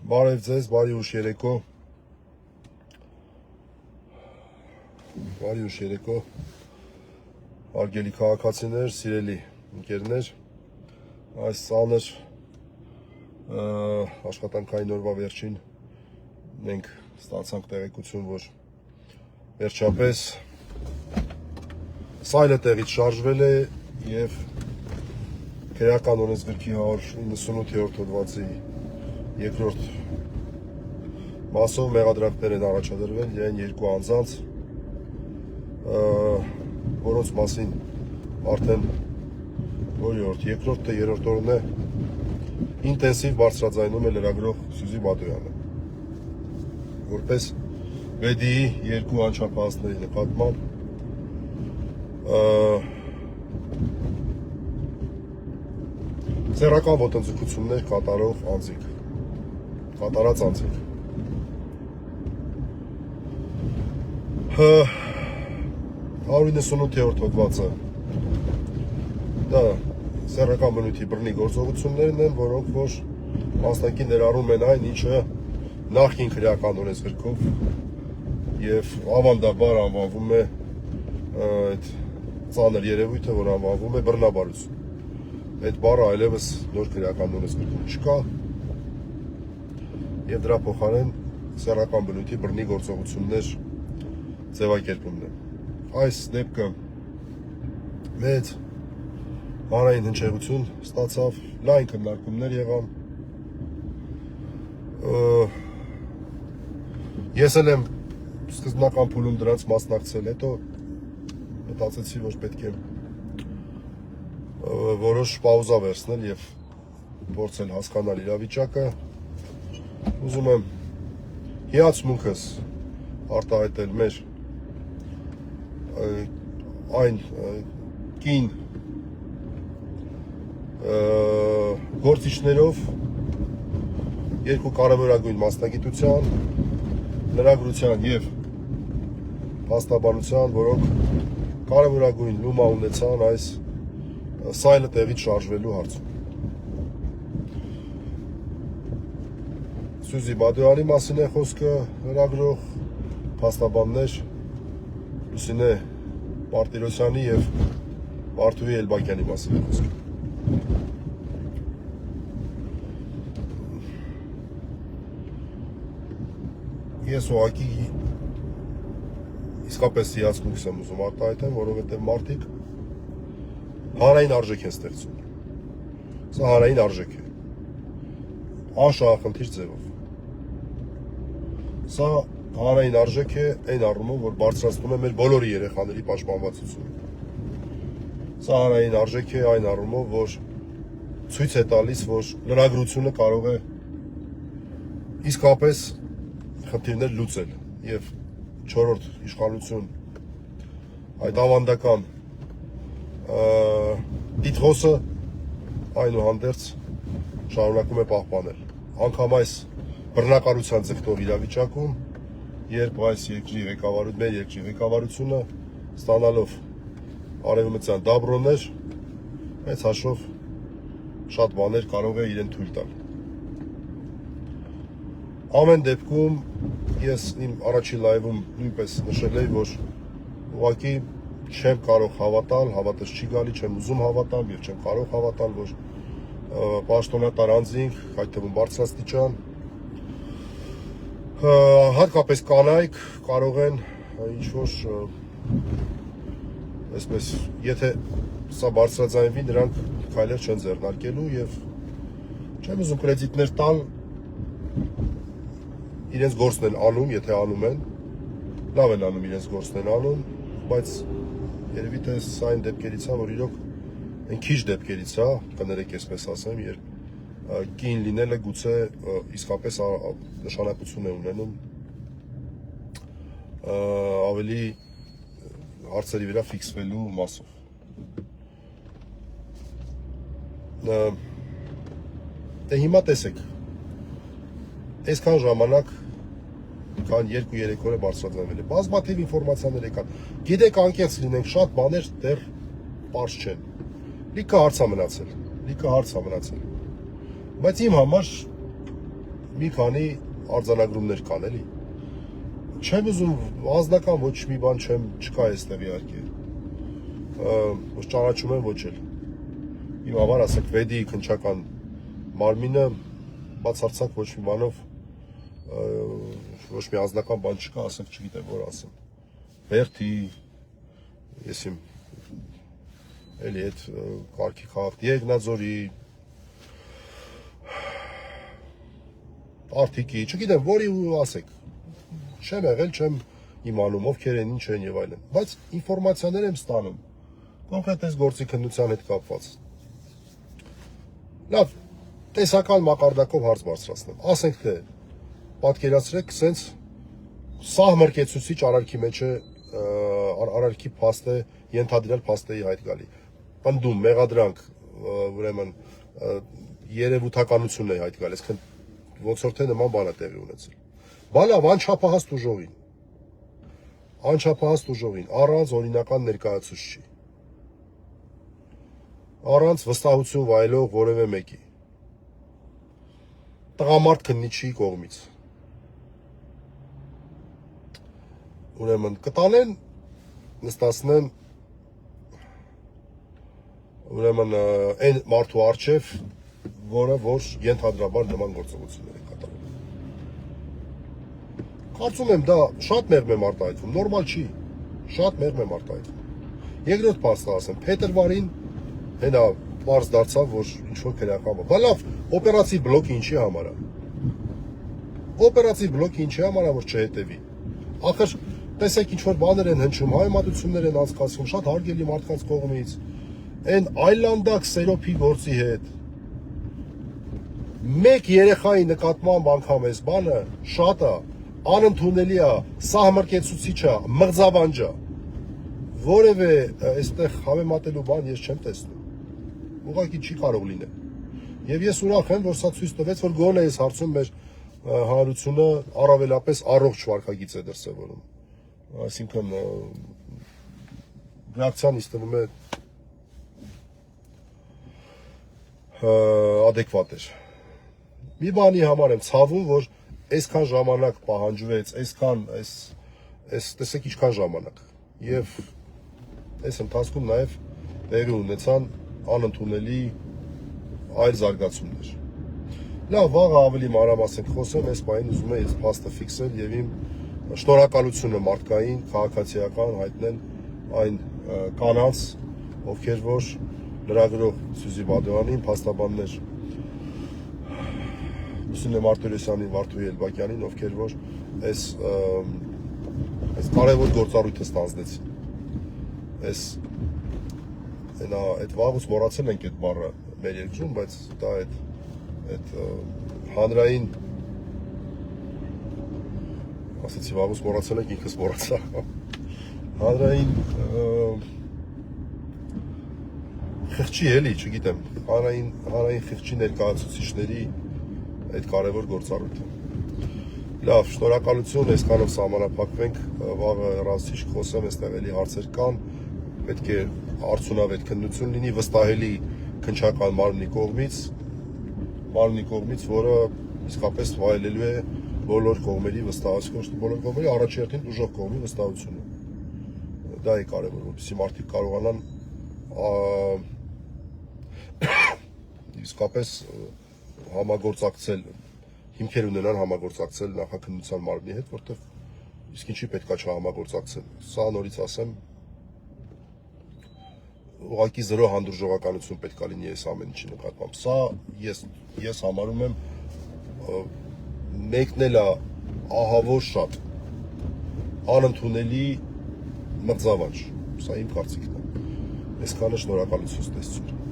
Բարև ձեզ, բարի ուշ երեկո։ Բարի ուշ երեկո։ Հարգելի քաղաքացիներ, սիրելի ընկերներ, այս ծանր աշխատանքային օրվա վերջին մենք ստացանք տեղեկություն, որ վերջապես սայլը տեղից շարժվել է եւ քրեական օրենսգրքի 198-րդ հոդվածի երկրորդ մասով մեղադրանքներ են առաջադրվել իրեն երկու անձանց, որոնց մասին արդեն երրորդ օրն է ինտենսիվ բարձրաձայնում է լրագրող Սյուզի Բադոյանը, որպես վեդիի երկու անչափահասների նկատմամբ սեռական ոտնձգություններ կատարած անձինք։ 198-րդ հոդվածը դա սեռական բնույթի բռնի գործողություններն են, որոնք որ մասնակի ներառում են այն, ինչը նախկին քրեական օրենսգրքով եւ ավանդաբար անվանվում է այդ ծանր երևույթը, որ անվանվում է բռնաբարություն։ Այդ բառը այլևս նոր քրեական օրենսգրքում չկա եւ դրա փոխարեն սեռական բնույթի բռնի գործողություններ ձևակերպումն է։ Այս դեպքը մեծ հանրային հնչեղություն ստացավ, լայն քննարկումներ եղան։ Ես էլ եմ սկզբնական փուլում դրանց մասնակցել, հետո մտածեցի, որ պետք է որոշ պաուզա վերցնել եւ փորձել հասկանալ իրավիճակը։ Ուզում եմ հիացմունքս արտահայտել մեր այն կին գործիչներով երկու կարևորագույն մասնագիտության, լրագրության եւ փաստաբանության, որոնք կարևորագույն լումա ունեցան այս սայլը տեղից շարժվելու հարցում։ Սյուզի Բադոյանի մասին է խոսքը, լրագրող, փաստաբաններ Լուսինե Պարտիրոսյանի եւ Վարդուհի Էլբակյանի մասին է խոսքը։ Ես ուղղակի իսկապես հիացմունքս եմ ուզում արտահայտեմ, որովհետեւ մարդիկ հանրային արժեք են ստեղծում։ Սա հանրային արժեք է։ Անշահախնդիր ձևով։ Սա հանրային արժեք է այն առումով, որ բարձրացնում է մեր բոլորի երեխաների պաշտպանվածությունը։ Սա հանրային արժեք է այն առումով, որ ցույց է տալիս, որ լրագրությունը կարող է իսկապես խնդիրներ լուծել եւ չորրորդ իշխանություն այդ ավանդական դիտխոսը այնուհանդերձ շարունակում է պահպանել։ Անգամ այս բռնակարության ձգտող իրավիճակում, երբ այս մեր երկրի ղեկավարությունը ստանալով արևմտյան դաբրոներ, այս հաշվով շատ բաներ կարող է իրեն թույլ տալ։ Ամեն դեպքում ես իմ առաջին լայվում նույնպես նշել եմ, որ ուղղակի չեմ կարող հավատալ, հավատս չի գալի, չեմ ուզում հավատալ եւ չեմ կարող հավատալ, որ պաշտոնատար անձինք, այդ թվում բարձրաստիճան, հատկապես կանայք կարող են ինչ-որ այսպես, եթե սա բարձրաձայնվի, նրանք քայլեր չեն ձեռնարկելու եւ չեմ ուզում կրեդիտներ տալ իրենց գործն են անում, եթե անում են, լավ են անում իրենց գործն են անում, բայց երևի թե սա այն դեպքերից է, որ իրոք այն քիչ դեպքերից է, կներեք այսպես ասեմ, երբ կին լինելը գուցե իսկապես նշանակություն է ունենում ավելի հարցերի վրա ֆիքսվելու մասով։ Դե հիմա տեսեք, այսքան ժամանակ կան 2-3 օր է բարձրաձայնվել է, բազմաթիվ ինֆորմացիաներ եկան, գիտեք անկեղծ լինենք, շատ բաներ դեռ պարզ չեն, լիքը հարց է մնացել, բայց իմ համար մի քանի արձանագրումներ կան էլի։ Չեմ ուզում անձնական ոչ մի բան չկա այստեղ իհարկե։ Ոչ ճանաչում եմ ոչ էլ։ Իմ համար ասեք վեդի քնչական մարմինը բացարձակ ոչ մի բանով ոչ մի անձնական բան չկա, ասեք չգիտեմ որ ասեմ։ Բերդի ես իմ էլի այդ կարգի քաղաք Եգնաձորի Արտիկի, չգիտեմ որի ու ասեք։ Չեմ եղել, չեմ իմանում ովքեր են, ինչ են եւ այլն, բայց ինֆորմացիաներ եմ ստանում կոնկրետ այս գործի քննության հետ կապված։ Լավ, տեսական մակարդակով հարց բարձրացնեմ։ Ասենք թե պատկերացրեք, սենց սահմռկեցուցիչ արարքի մեջ է արարքի փաստ է ենթադրյալ փաստերի հայտ գալի։ Պնդում, մեղադրանք, ուրեմն երևութականություն է հայտ գալի, այսինքն ոնց որ թե նման բան է տեղի ունեցել։ Բալավ անչափահաս ուժողին, առանց օրինական ներկայացուցչի, առանց վստահություն վայելող որևէ մեկի, տղամարդ քննիչի կողմից։ Ուրեմն կտանեն, նստացնեն ուրեմն այն մարդու առջև, որը որ ենթադրաբար նման գործողություններ է կատարում։ Կարծում եմ դա շատ մեղմ եմ արտահայտվում, նորմալ չի, շատ մեղմ եմ արտահայտվում։ Երկրորդ փաստը ասեմ, փետրվարին հենա պարզ դարձավ, որ ինչ-որ քրեական բան։ Բա լավ, օպերատիվ բլոկը ինչի համար է։ Օպերատիվ բլոկը ինչի համար է, որ չհետևի։ Ախր տեսեք ինչ-որ բաներ են հնչում, հայմատություններ են անցկացվում, շատ հարգելի մարդկանց կողմից, այն այլանդակ սերոփի գործի հետ։ Մեկ երեխայի նկատմամբ անգամ այս բանը շատ է, անընդունելի է, սահմռկեցուցիչ է, մղձավանջ է։ Որևէ այստեղ համեմատելու բան ես չեմ տեսնում։ Ուղղակի չի կարող լինել։ Եվ ես ուրախ եմ, որ սա ցույց տվեց, որ գոնե այս հարցում մեր հանրությունը առավելապես առողջ վարքագիծ է դրսևորում։ Այսինքն ռեակցիան ինձ թվում է adekvat էր։ Մի բանի համար եմ ցավում, որ այսքան ժամանակ պահանջվեց, այսքան տեսեք ինչքան ժամանակ։ Եվ այս ընթացքում նաև տեղի ունեցան անընդունելի այլ զարգացումներ։ Լավ, վաղը ավելի մանրամասն խոսեմ, այս պահին ուզում եմ այս փաստը ֆիքսել եւ իմ շնորհակալությունը մարդկային, քաղաքացիական հայտնել այն կանանց, ովքեր որ լրագրող Սյուզի Բադոյանին, փաստաբաններ Լուսինե Մարտիրոսյանին, Վարդուհի Էլբակյանին, ովքեր որ այս կարևոր գործառույթը ստանձնեցին։ Այդ վաղուց մոռացել ենք այդ բառը մեր երկրում, բայց դա այդ հանրային ասացի վաղուց մոռացել ենք, ինքս մոռացա։ Հանրային խղճի էլի, չգիտեմ, հանրային խղճի ներկայացուցիչների այդ կարևոր գործառույթը։ Լավ, շնորհակալություն, այսքանով սահմանափակվենք, վաղը հեռացիչ խոսեմ, այստեղ էլի հարցեր կան, պետք է արդյունավետ քննություն լինի, վստահելի քննչական մարմնի կողմից, որը իսկապես վայելելու է բոլոր կողմերի վստահությունը, բոլոր կողմերի առաջերտին ուժող կողմի վստահությունը։ Դա է կարևոր, որպեսզի մարդիկ կարողանան իսկապես համագործակցել, հիմքեր ունենան համագործակցել նախաքննության մարմնի հետ, որտեղ իսկ ինչի պետքա չհամագործակցել։ Սա նորից ասեմ, ուղղակի զրո հանդուրժողականություն պետքա լինի այս ամեն ինչի նկատմամբ։ Սա ես համարում եմ մեկն էլ է ահավոր շատ անընդունելի մղձավանջ։ Սա իմ կարծիքն է։ Այսքանը շնորհակալություն, տեսություն։